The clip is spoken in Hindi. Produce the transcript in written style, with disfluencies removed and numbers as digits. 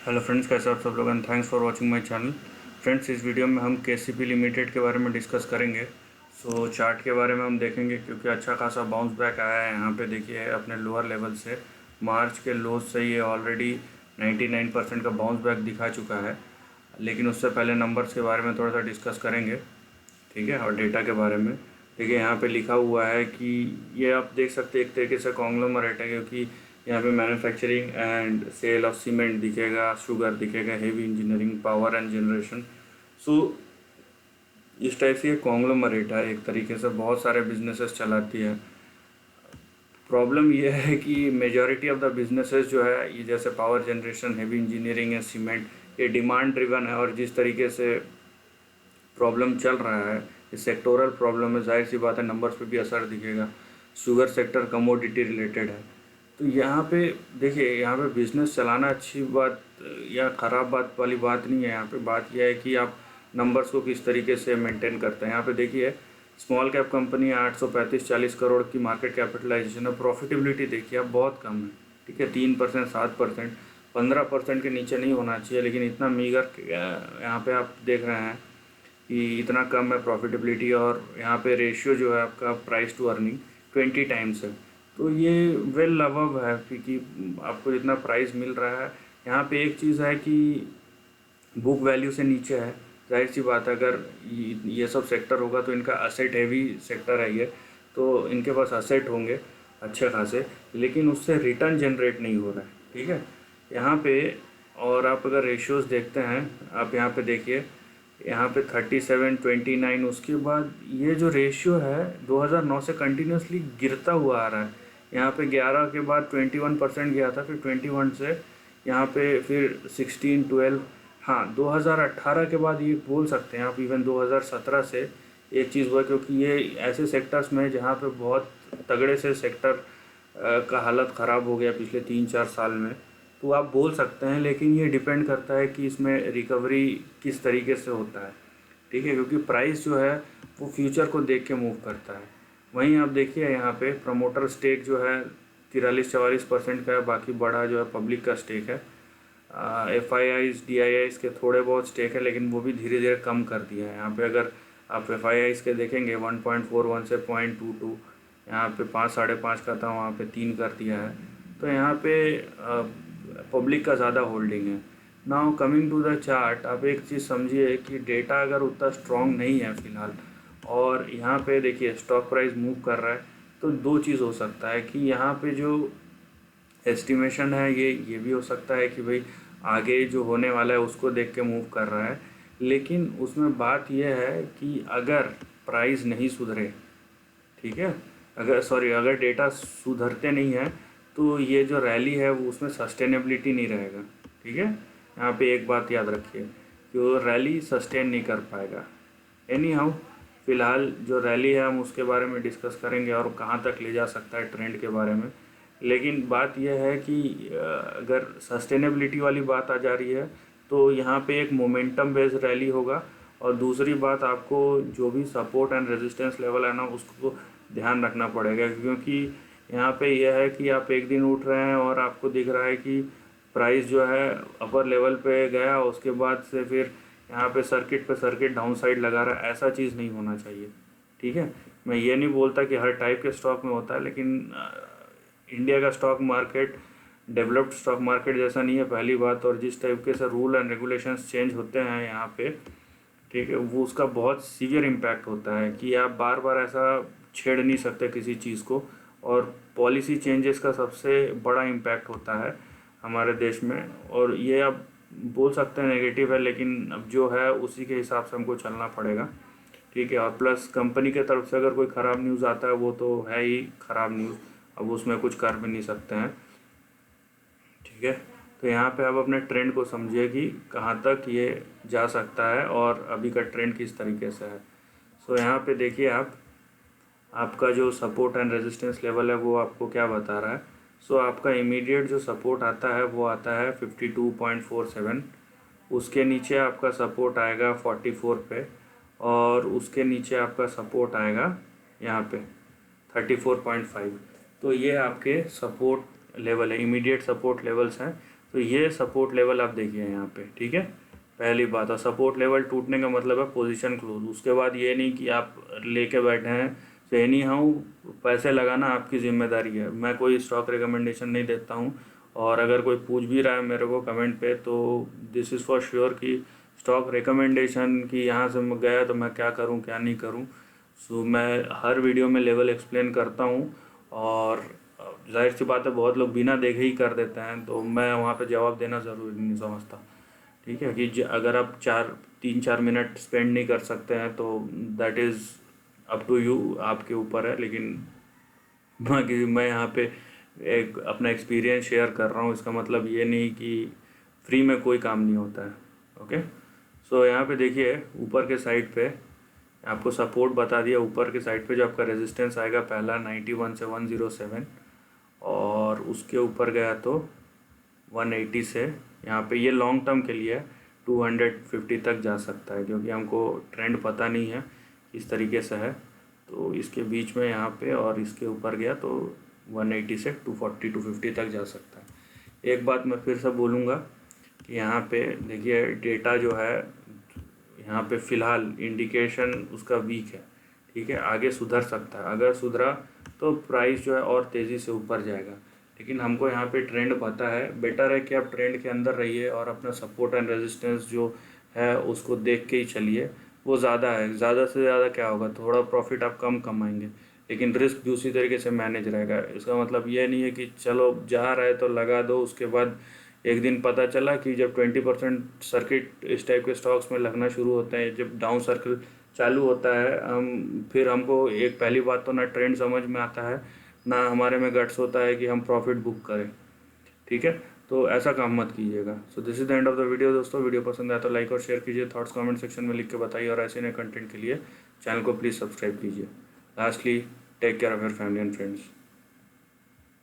हेलो फ्रेंड्स, कैसे आप सब लोग and thanks for watching my channel. Friends, इस वीडियो में हम केसीपी लिमिटेड के बारे में डिस्कस करेंगे। सो चार्ट के बारे में हम देखेंगे क्योंकि अच्छा खासा बाउंस बैक आया है। यहाँ पे देखिए अपने लोअर लेवल से मार्च के लो से ये ऑलरेडी 99% का बाउंस बैक दिखा चुका है। लेकिन उससे पहले नंबर्स के बारे में थोड़ा सा डिस्कस करेंगे, ठीक है, और डेटा के बारे में। देखिए यहाँ पे लिखा हुआ है कि ये आप देख सकते हैं एक तरीके से कॉन्ग्लोमरेट है, क्योंकि यहाँ पे manufacturing and sale of cement दिखेगा, शुगर दिखेगा, heavy engineering, power and generation. So इस टाइप से ये कॉन्ग्लोमरेट है, एक तरीके से बहुत सारे बिजनेसेस चलाती है। प्रॉब्लम ये है कि मेजॉरिटी ऑफ द बिजनेसेस जो है, ये जैसे पावर जनरेशन, हेवी इंजीनियरिंग या सीमेंट, ये डिमांड ड्रिवन है। और जिस तरीके से प्रॉब्लम चल रहा है, ये सेक्टोरल प्रॉब्लम है, जाहिर सी बात है नंबर्स पे भी असर दिखेगा। शुगर सेक्टर कमोडिटी रिलेटेड है। तो यहाँ पे देखिए, यहाँ पे बिजनेस चलाना अच्छी बात या ख़राब बात वाली बात नहीं है। यहाँ पे बात यह है कि आप नंबर्स को किस तरीके से मेंटेन करते हैं। यहाँ पे देखिए स्मॉल कैप कंपनी 835-40 करोड़ की मार्केट कैपिटलाइजेशन है। प्रॉफिटेबिलिटी देखिए आप बहुत कम है, ठीक है, 3%, 7%, 15% के नीचे नहीं होना चाहिए। लेकिन इतना मीगर यहाँ पे आप देख रहे हैं कि इतना कम है प्रॉफिटेबिलिटी। और यहाँ पे रेशियो जो है आपका प्राइस टू अर्निंग 20 टाइम्स है। तो ये वेल अबव है, क्योंकि आपको जितना प्राइस मिल रहा है। यहाँ पे एक चीज़ है कि बुक वैल्यू से नीचे है। जाहिर सी बात है, अगर ये सब सेक्टर होगा तो इनका असेट हेवी सेक्टर है ये, तो इनके पास असेट होंगे अच्छे खासे, लेकिन उससे रिटर्न जनरेट नहीं हो रहा है, ठीक है, यहाँ पे। और आप अगर रेशियोज़ देखते हैं, आप यहाँ पे देखिए, यहाँ पे 37-29, उसके बाद ये जो रेशियो है 2009 से कंटिन्यूसली गिरता हुआ आ रहा है। यहाँ पे 11 के बाद 21% गया था, फिर 21 से यहाँ पे फिर 16, 12। हाँ, 2018 के बाद ये बोल सकते हैं आप, इवन 2017 से एक चीज़ हुआ, क्योंकि ये ऐसे सेक्टर्स में जहाँ पे बहुत तगड़े से सेक्टर का हालत ख़राब हो गया पिछले 3-4 साल में, तो आप बोल सकते हैं। लेकिन ये डिपेंड करता है कि इसमें रिकवरी किस तरीके से होता है, ठीक है, क्योंकि प्राइस जो है वो फ्यूचर को देख के मूव करता है। वहीं आप देखिए यहाँ पे प्रमोटर स्टेक जो है 43-44% का है, बाकी बड़ा जो है पब्लिक का स्टेक है। FIIs DIIs के थोड़े बहुत स्टेक है, लेकिन वो भी धीरे धीरे कम कर दिया है। यहाँ पे अगर आप FIIs के देखेंगे 1.41 से 0.22, यहाँ पे 5-5.5 का था, वहाँ पे 3 कर दिया है। तो यहाँ पे पब्लिक का ज़्यादा होल्डिंग है। Now coming to the chart, आप एक चीज़ समझिए कि डेटा अगर उतना स्ट्रॉन्ग नहीं है फ़िलहाल, और यहाँ पे देखिए स्टॉक प्राइस मूव कर रहा है, तो दो चीज़ हो सकता है कि यहाँ पे जो एस्टिमेशन है ये भी हो सकता है कि भाई आगे जो होने वाला है उसको देख के मूव कर रहा है। लेकिन उसमें बात यह है कि अगर प्राइस नहीं सुधरे, ठीक है, अगर डेटा सुधरते नहीं है, तो ये जो रैली है वो उसमें सस्टेनेबिलिटी नहीं रहेगा, ठीक है। यहाँ पे एक बात याद रखिए कि वो रैली सस्टेन नहीं कर पाएगा। एनी हाउ, फिलहाल जो रैली है हम उसके बारे में डिस्कस करेंगे और कहाँ तक ले जा सकता है ट्रेंड के बारे में। लेकिन बात यह है कि अगर सस्टेनेबिलिटी वाली बात आ जा रही है, तो यहाँ पे एक मोमेंटम बेस्ड रैली होगा। और दूसरी बात, आपको जो भी सपोर्ट एंड रेजिस्टेंस लेवल है ना, उसको ध्यान रखना पड़ेगा, क्योंकि यहाँ पे यह है कि आप एक दिन उठ रहे हैं और आपको दिख रहा है कि प्राइस जो है अपर लेवल पे गया, उसके बाद से फिर यहाँ पे सर्किट डाउन साइड लगा रहा है। ऐसा चीज़ नहीं होना चाहिए, ठीक है। मैं ये नहीं बोलता कि हर टाइप के स्टॉक में होता है, लेकिन इंडिया का stock market developed stock market जैसा नहीं है, पहली बात। और जिस टाइप के से रूल एंड रेगुलेशंस चेंज होते हैं यहाँ पे, ठीक है, वो उसका बहुत सीवियर इम्पैक्ट होता है कि आप बार बार ऐसा छेड़ नहीं सकते किसी चीज़ को। और पॉलिसी चेंजेस का सबसे बड़ा इम्पैक्ट होता है हमारे देश में। और ये आप बोल सकते हैं नेगेटिव है, लेकिन अब जो है उसी के हिसाब से हमको चलना पड़ेगा, ठीक है। और प्लस कंपनी के तरफ से अगर कोई ख़राब न्यूज़ आता है, वो तो है ही ख़राब न्यूज़, अब उसमें कुछ कर भी नहीं सकते हैं, ठीक है। तो यहाँ पे आप अपने ट्रेंड को समझिए कि कहाँ तक ये जा सकता है और अभी का ट्रेंड किस तरीके से है। सो यहाँ पे देखिए आपका जो सपोर्ट एंड रेजिस्टेंस लेवल है वो आपको क्या बता रहा है। सो आपका इमीडिएट जो सपोर्ट आता है वो आता है 52.47। उसके नीचे आपका सपोर्ट आएगा 44 पे, और उसके नीचे आपका सपोर्ट आएगा यहाँ पे 34.5। तो ये आपके सपोर्ट लेवल है, इमीडिएट सपोर्ट लेवल्स हैं। तो ये सपोर्ट लेवल आप देखिए यहाँ पे, ठीक है। पहली बात, और सपोर्ट लेवल टूटने का मतलब है पोजीशन क्लोज। उसके बाद ये नहीं कि आप लेके बैठे हैं, तो एनी हाउ पैसे लगाना आपकी जिम्मेदारी है। मैं कोई स्टॉक रिकमेंडेशन नहीं देता हूँ, और अगर कोई पूछ भी रहा है मेरे को कमेंट पे, तो दिस इज़ फॉर श्योर कि स्टॉक रिकमेंडेशन कि यहाँ से मैं गया तो मैं क्या करूँ क्या नहीं करूँ। सो मैं हर वीडियो में लेवल एक्सप्लेन करता हूँ, और जाहिर सी बात है बहुत लोग बिना देखे ही कर देते हैं, तो मैं वहाँ पे जवाब देना ज़रूरी नहीं समझता, ठीक है। कि अगर आप 3-4 मिनट स्पेंड नहीं कर सकते हैं तो that is up to you, आपके ऊपर है। लेकिन बाकी मैं यहाँ पे एक अपना एक्सपीरियंस शेयर कर रहा हूँ, इसका मतलब ये नहीं कि फ्री में कोई काम नहीं होता है। ओके, सो यहाँ पे देखिए ऊपर के साइड पे आपको सपोर्ट बता दिया। ऊपर के साइड पे जो आपका रेजिस्टेंस आएगा पहला 91 से 107, और उसके ऊपर गया तो 180 से यहाँ पे, ये लॉन्ग टर्म के लिए 250 तक जा सकता है, क्योंकि हमको ट्रेंड पता नहीं है किस तरीके से है। तो इसके बीच में यहाँ पे और इसके ऊपर गया तो 180 से 240-250 तक जा सकता है। एक बात मैं फिर से बोलूँगा कि यहाँ पे देखिए डेटा जो है यहाँ पे फ़िलहाल इंडिकेशन उसका वीक है, ठीक है। आगे सुधर सकता है, अगर सुधरा तो प्राइस जो है और तेज़ी से ऊपर जाएगा। लेकिन हमको यहाँ पे ट्रेंड पता है, बेटर है कि आप ट्रेंड के अंदर रहिए और अपना सपोर्ट एंड रेजिस्टेंस जो है उसको देख के ही चलिए, वो ज़्यादा है। ज़्यादा से ज़्यादा क्या होगा, थोड़ा प्रॉफिट आप कम कमाएंगे, लेकिन रिस्क भी उसी तरीके से मैनेज रहेगा। इसका मतलब ये नहीं है कि चलो जा रहा है तो लगा दो, उसके बाद एक दिन पता चला कि जब 20% सर्किट इस टाइप के स्टॉक्स में लगना शुरू होते हैं, जब डाउन सर्कल चालू होता है, फिर हमको एक पहली बात तो ना ट्रेंड समझ में आता है, ना हमारे में गट्स होता है कि हम प्रॉफिट बुक करें, ठीक है। तो ऐसा काम मत कीजिएगा। So this is the end of the video दोस्तों। वीडियो पसंद आया तो लाइक और शेयर कीजिए, थॉट्स कमेंट सेक्शन में लिख के बताइए, और ऐसे नए कंटेंट के लिए चैनल को प्लीज़ सब्सक्राइब कीजिए। Lastly, take care of your family and friends.